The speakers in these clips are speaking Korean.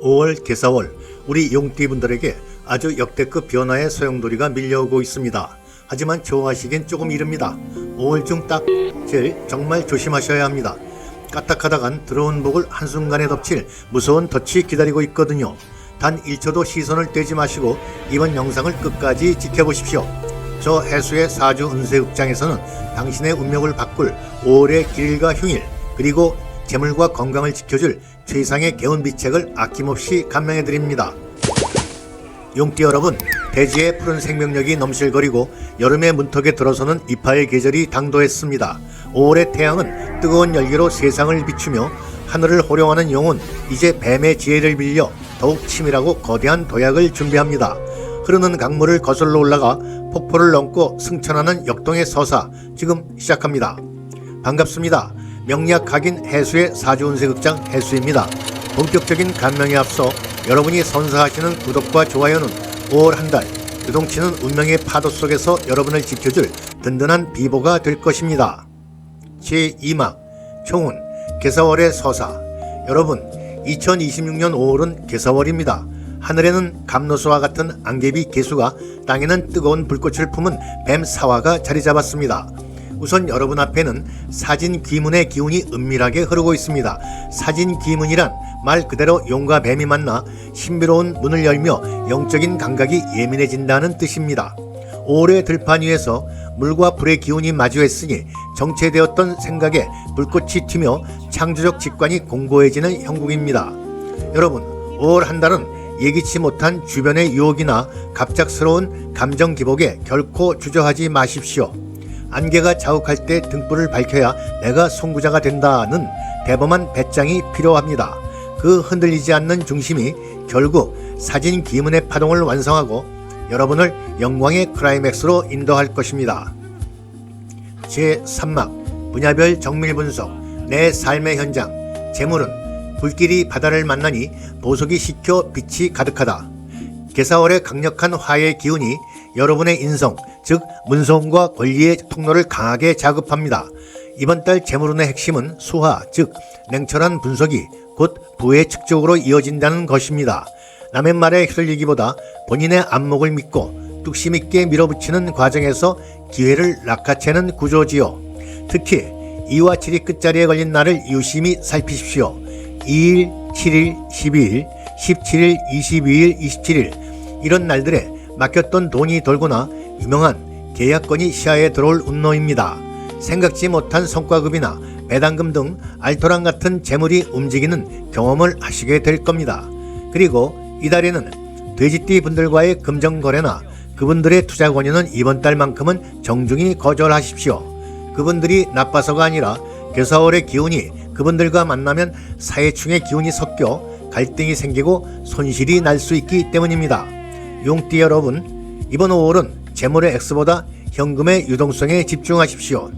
5월 개사월 우리 용띠분들에게 아주 역대급 변화의 소용돌이가 밀려오고 있습니다. 하지만 좋아하시긴 조금 이릅니다. 5월 중 딱 제일 정말 조심하셔야 합니다. 까딱하다간 들어온 복을 한순간에 덮칠 무서운 덫이 기다리고 있거든요. 단 1초도 시선을 떼지 마시고 이번 영상을 끝까지 지켜보십시오. 저 해수의 사주 운세극장에서는 당신의 운명을 바꿀 5월의 길일과 흉일, 그리고 재물과 건강을 지켜줄 최상의 개운비책을 아낌없이 감명해드립니다. 용띠 여러분, 대지의 푸른 생명력이 넘실거리고 여름의 문턱에 들어서는 이파의 계절이 당도했습니다. 5월의 태양은 뜨거운 열기로 세상을 비추며 하늘을 호령하는 영혼, 이제 뱀의 지혜를 빌려 더욱 치밀하고 거대한 도약을 준비합니다. 흐르는 강물을 거슬러 올라가 폭포를 넘고 승천하는 역동의 서사, 지금 시작합니다. 반갑습니다. 명리학 각인 해수의 사주운세극장 해수입니다. 본격적인 감명에 앞서 여러분이 선사하시는 구독과 좋아요는 5월 한 달 요동치는 운명의 파도 속에서 여러분을 지켜줄 든든한 비보가 될 것입니다. 제2막 총운 개사월의 서사. 여러분, 2026년 5월은 개사월입니다. 하늘에는 감로수와 같은 안개비 개수가, 땅에는 뜨거운 불꽃을 품은 뱀 사화가 자리 잡았습니다. 우선 여러분 앞에는 사진귀문의 기운이 은밀하게 흐르고 있습니다. 사진귀문이란 말 그대로 용과 뱀이 만나 신비로운 문을 열며 영적인 감각이 예민해진다는 뜻입니다. 5월의 들판 위에서 물과 불의 기운이 마주했으니 정체되었던 생각에 불꽃이 튀며 창조적 직관이 공고해지는 형국입니다. 여러분, 5월 한 달은 예기치 못한 주변의 유혹이나 갑작스러운 감정 기복에 결코 주저하지 마십시오. 안개가 자욱할 때 등불을 밝혀야 내가 송구자가 된다는 대범한 배짱이 필요합니다. 그 흔들리지 않는 중심이 결국 사진 기문의 파동을 완성하고 여러분을 영광의 클라이맥스로 인도할 것입니다. 제3막 분야별 정밀 분석. 내 삶의 현장. 재물은 불길이 바다를 만나니 보석이 식혀 빛이 가득하다. 개사월의 강력한 화의 기운이 여러분의 인성, 즉 문서움과 권리의 통로를 강하게 자극합니다. 이번 달 재물운의 핵심은 수화, 즉 냉철한 분석이 곧 부의 축적으로 이어진다는 것입니다. 남의 말에 휘둘리기보다 본인의 안목을 믿고 뚝심 있게 밀어붙이는 과정에서 기회를 낚아채는 구조지요. 특히 2와 7이 끝자리에 걸린 날을 유심히 살피십시오. 2일, 7일, 12일, 17일, 22일, 27일 이런 날들에 맡겼던 돈이 돌거나 유명한 계약건이 시야에 들어올 운로입니다. 생각지 못한 성과급이나 배당금 등 알토란 같은 재물이 움직이는 경험을 하시게 될 겁니다. 그리고 이달에는 돼지띠 분들과의 금전거래나 그분들의 투자 권유는 이번 달만큼은 정중히 거절하십시오. 그분들이 나빠서가 아니라 개사월의 기운이 그분들과 만나면 사회충의 기운이 섞여 갈등이 생기고 손실이 날 수 있기 때문입니다. 용띠 여러분, 이번 5월은 재물의 X보다 현금의 유동성에 집중하십시오.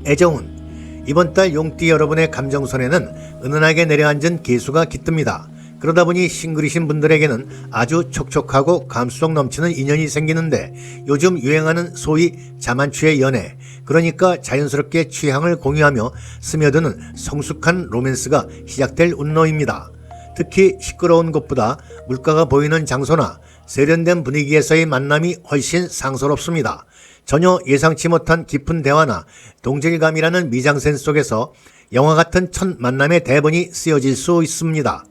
애정운, 이번 달 용띠 여러분의 감정선에는 은은하게 내려앉은 개수가 깃듭니다. 그러다 보니 싱글이신 분들에게는 아주 촉촉하고 감수성 넘치는 인연이 생기는데, 요즘 유행하는 소위 자만추의 연애, 그러니까 자연스럽게 취향을 공유하며 스며드는 성숙한 로맨스가 시작될 운로입니다. 특히 시끄러운 곳보다 물가가 보이는 장소나 세련된 분위기에서의 만남이 훨씬 상스럽습니다. 전혀 예상치 못한 깊은 대화나 동질감이라는 미장센 속에서 영화 같은 첫 만남의 대본이 쓰여질 수 있습니다.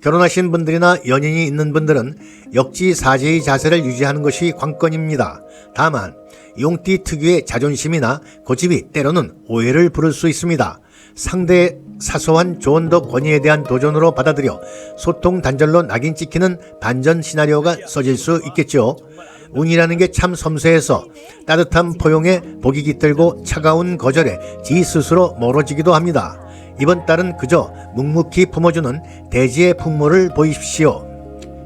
결혼하신 분들이나 연인이 있는 분들은 역지사지의 자세를 유지하는 것이 관건입니다. 다만 용띠 특유의 자존심이나 고집이 때로는 오해를 부를 수 있습니다. 상대의 사소한 조언도 권위에 대한 도전으로 받아들여 소통 단절로 낙인 찍히는 반전 시나리오가 써질 수 있겠죠. 운이라는 게 참 섬세해서 따뜻한 포용에 복이 깃들고 차가운 거절에 지 스스로 멀어지기도 합니다. 이번 달은 그저 묵묵히 품어주는 대지의 풍모를 보이십시오.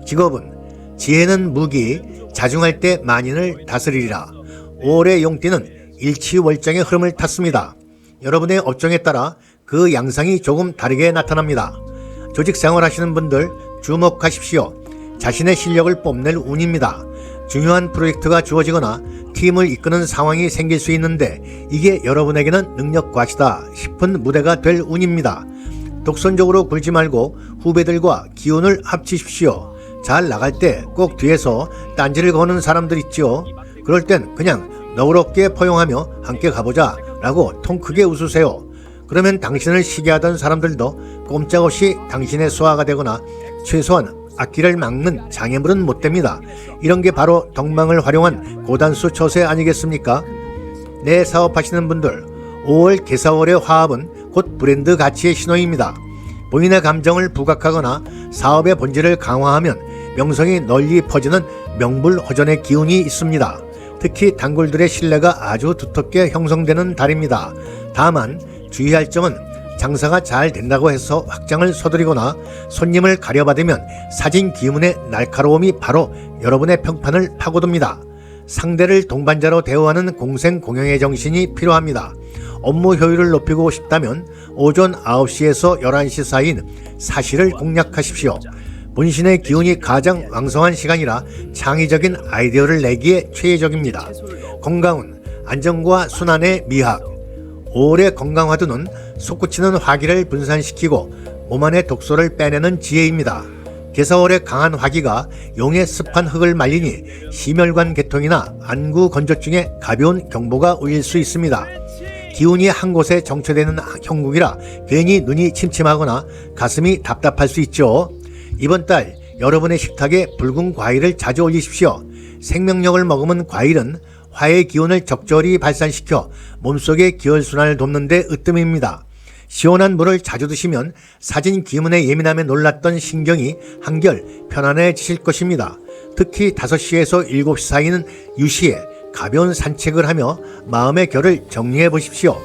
직업은 지혜는 무기, 자중할 때 만인을 다스리리라. 5월의 용띠는 일치월장의 흐름을 탔습니다. 여러분의 업종에 따라 그 양상이 조금 다르게 나타납니다. 조직생활 하시는 분들 주목하십시오. 자신의 실력을 뽐낼 운입니다. 중요한 프로젝트가 주어지거나 팀을 이끄는 상황이 생길 수 있는데 이게 여러분에게는 능력 과시다 싶은 무대가 될 운입니다. 독선적으로 굴지 말고 후배들과 기운을 합치십시오. 잘 나갈 때 꼭 뒤에서 딴지를 거는 사람들 있지요. 그럴 땐 그냥 너그럽게 포용하며 함께 가보자 라고 통 크게 웃으세요. 그러면 당신을 시기하던 사람들도 꼼짝없이 당신의 수하가 되거나 최소한 앞길을 막는 장애물은 못 됩니다. 이런 게 바로 덕망을 활용한 고단수 처세 아니겠습니까? 내 사업하시는 분들, 5월 개사월의 화합은 곧 브랜드 가치의 신호입니다. 본인의 감정을 부각하거나 사업의 본질을 강화하면 명성이 널리 퍼지는 명불허전의 기운이 있습니다. 특히 단골들의 신뢰가 아주 두텁게 형성되는 달입니다. 다만 주의할 점은 장사가 잘 된다고 해서 확장을 서두르거나 손님을 가려받으면 사진 기문의 날카로움이 바로 여러분의 평판을 파고듭니다. 상대를 동반자로 대우하는 공생공영의 정신이 필요합니다. 업무 효율을 높이고 싶다면 오전 9시에서 11시 사이인 사시를 공략하십시오. 본신의 기운이 가장 왕성한 시간이라 창의적인 아이디어를 내기에 최적입니다. 건강운, 안정과 순환의 미학. 5월의 건강화두는 솟구치는 화기를 분산시키고 몸 안의 독소를 빼내는 지혜입니다. 개사월의 강한 화기가 용의 습한 흙을 말리니 심혈관 계통이나 안구 건조증에 가벼운 경보가 울릴 수 있습니다. 기운이 한 곳에 정체되는 형국이라 괜히 눈이 침침하거나 가슴이 답답할 수 있죠. 이번 달 여러분의 식탁에 붉은 과일을 자주 올리십시오. 생명력을 머금은 과일은 화의 기운을 적절히 발산시켜 몸속의 기혈순환을 돕는 데 으뜸입니다. 시원한 물을 자주 드시면 사진 기문의 예민함에 놀랐던 신경이 한결 편안해지실 것입니다. 특히 5시에서 7시 사이는 유시에 가벼운 산책을 하며 마음의 결을 정리해 보십시오.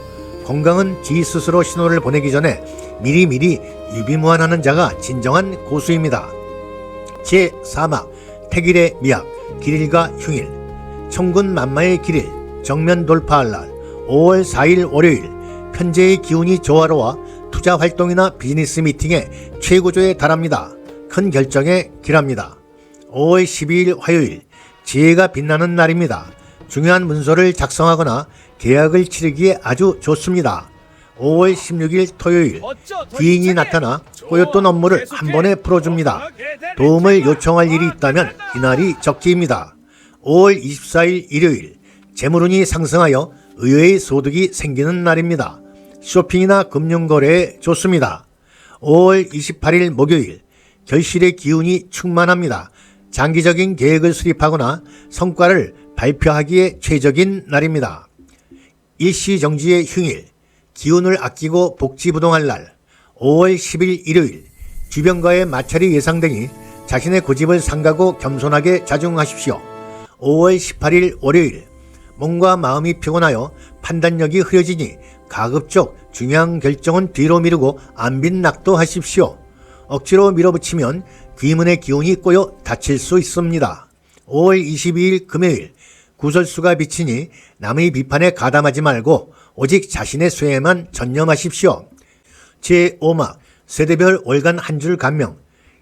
건강은 지 스스로 신호를 보내기 전에 미리미리 유비무환하는 자가 진정한 고수입니다. 제4막 태길의 미학 길일과 흉일. 천군 만마의 길일 정면 돌파할 날 5월 4일 월요일. 편재의 기운이 조화로워 투자 활동이나 비즈니스 미팅에 최고조에 달합니다. 큰 결정에 길합니다. 5월 12일 화요일. 지혜가 빛나는 날입니다. 중요한 문서를 작성하거나 계약을 치르기에 아주 좋습니다. 5월 16일 토요일. 귀인이 나타나 꼬였던 업무를 한 번에 풀어줍니다. 도움을 요청할 일이 있다면 이날이 적기입니다. 5월 24일 일요일. 재물운이 상승하여 의외의 소득이 생기는 날입니다. 쇼핑이나 금융거래에 좋습니다. 5월 28일 목요일. 결실의 기운이 충만합니다. 장기적인 계획을 수립하거나 성과를 발표하기에 최적인 날입니다. 일시정지의 흉일. 기운을 아끼고 복지부동할 날 5월 10일 일요일. 주변과의 마찰이 예상되니 자신의 고집을 삼가고 겸손하게 자중하십시오. 5월 18일 월요일. 몸과 마음이 피곤하여 판단력이 흐려지니 가급적 중요한 결정은 뒤로 미루고 안빈낙도하십시오. 억지로 밀어붙이면 귀문의 기운이 꼬여 다칠 수 있습니다. 5월 22일 금요일. 구설수가 비치니 남의 비판에 가담하지 말고 오직 자신의 수혜에만 전념하십시오. 제5막 세대별 월간 한 줄 감명.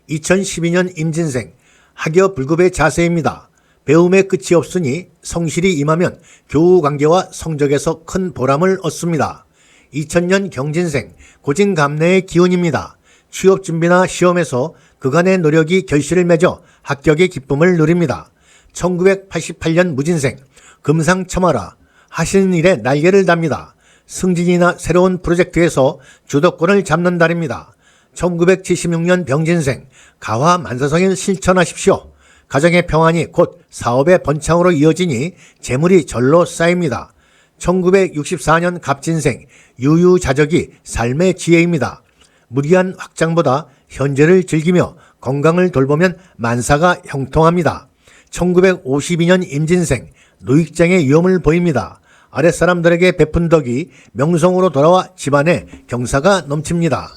2012년 임진생 학여 불급의 자세입니다. 배움의 끝이 없으니 성실히 임하면 교우관계와 성적에서 큰 보람을 얻습니다. 2000년 경진생 고진감래의 기운입니다. 취업준비나 시험에서 그간의 노력이 결실을 맺어 합격의 기쁨을 누립니다. 1988년 무진생 금상첨화라 하시는 일에 날개를 답니다. 승진이나 새로운 프로젝트에서 주도권을 잡는 달입니다. 1976년 병진생 가화만사성을 실천하십시오. 가정의 평안이 곧 사업의 번창으로 이어지니 재물이 절로 쌓입니다. 1964년 갑진생 유유자적이 삶의 지혜입니다. 무리한 확장보다 현재를 즐기며 건강을 돌보면 만사가 형통합니다. 1952년 임진생 노익장의 위험을 보입니다. 아랫사람들에게 베푼 덕이 명성으로 돌아와 집안에 경사가 넘칩니다.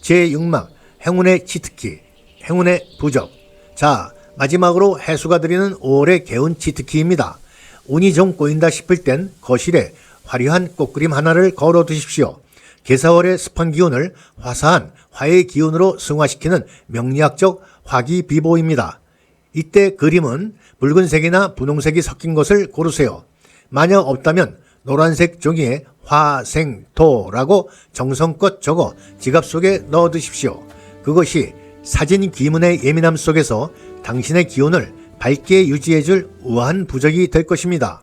제6막 행운의 치트키, 행운의 부적. 자, 마지막으로 해수가 드리는 5월의 개운 치트키입니다. 운이 좀 꼬인다 싶을 땐 거실에 화려한 꽃그림 하나를 걸어 두십시오. 개사월의 습한 기운을 화사한 화의 기운으로 승화시키는 명리학적 화기비보입니다. 이때 그림은 붉은색이나 분홍색이 섞인 것을 고르세요. 만약 없다면 노란색 종이에 화생토라고 정성껏 적어 지갑 속에 넣어두십시오. 그것이 사진 기문의 예민함 속에서 당신의 기운을 밝게 유지해줄 우아한 부적이 될 것입니다.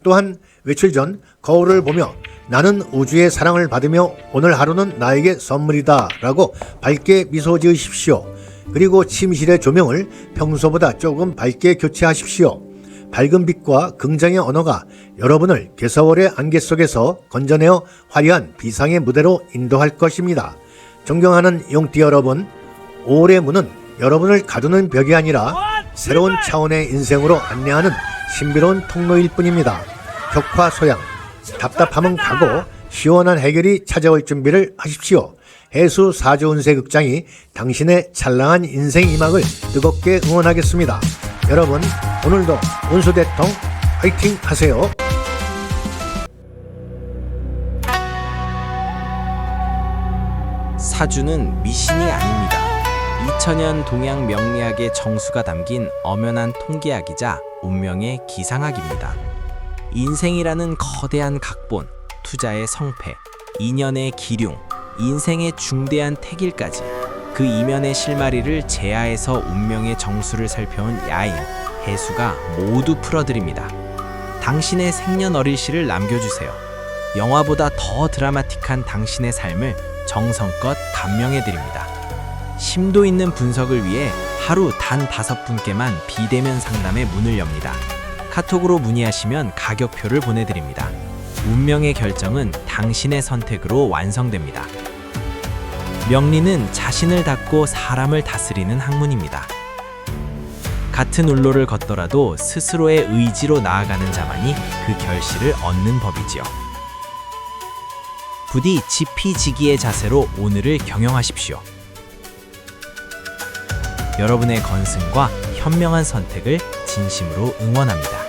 또한 외출 전 거울을 보며 나는 우주의 사랑을 받으며 오늘 하루는 나에게 선물이다 라고 밝게 미소 지으십시오. 그리고 침실의 조명을 평소보다 조금 밝게 교체하십시오. 밝은 빛과 긍정의 언어가 여러분을 개서월의 안개 속에서 건져내어 화려한 비상의 무대로 인도할 것입니다. 존경하는 용띠 여러분, 5월의 문은 여러분을 가두는 벽이 아니라 새로운 차원의 인생으로 안내하는 신비로운 통로일 뿐입니다. 격화 소양, 답답함은 가고 시원한 해결이 찾아올 준비를 하십시오. 해수 사주운세 극장이 당신의 찬란한 인생 이막을 뜨겁게 응원하겠습니다. 여러분, 오늘도 운수대통 화이팅 하세요. 사주는 미신이 아닙니다. 2000년 동양 명리학의 정수가 담긴 엄연한 통계학이자 운명의 기상학입니다. 인생이라는 거대한 각본, 투자의 성패, 인연의 기륭, 인생의 중대한 태길까지 그 이면의 실마리를 제하에서 운명의 정수를 살펴온 야인, 해수가 모두 풀어드립니다. 당신의 생년월일시를 남겨주세요. 영화보다 더 드라마틱한 당신의 삶을 정성껏 감명해드립니다. 심도 있는 분석을 위해 하루 단 5분께만 비대면 상담의 문을 엽니다. 카톡으로 문의하시면 가격표를 보내드립니다. 운명의 결정은 당신의 선택으로 완성됩니다. 명리는 자신을 닫고 사람을 다스리는 학문입니다. 같은 울로를 걷더라도 스스로의 의지로 나아가는 자만이 그 결실을 얻는 법이지요. 부디 지피지기의 자세로 오늘을 경영하십시오. 여러분의 건승과 현명한 선택을 진심으로 응원합니다.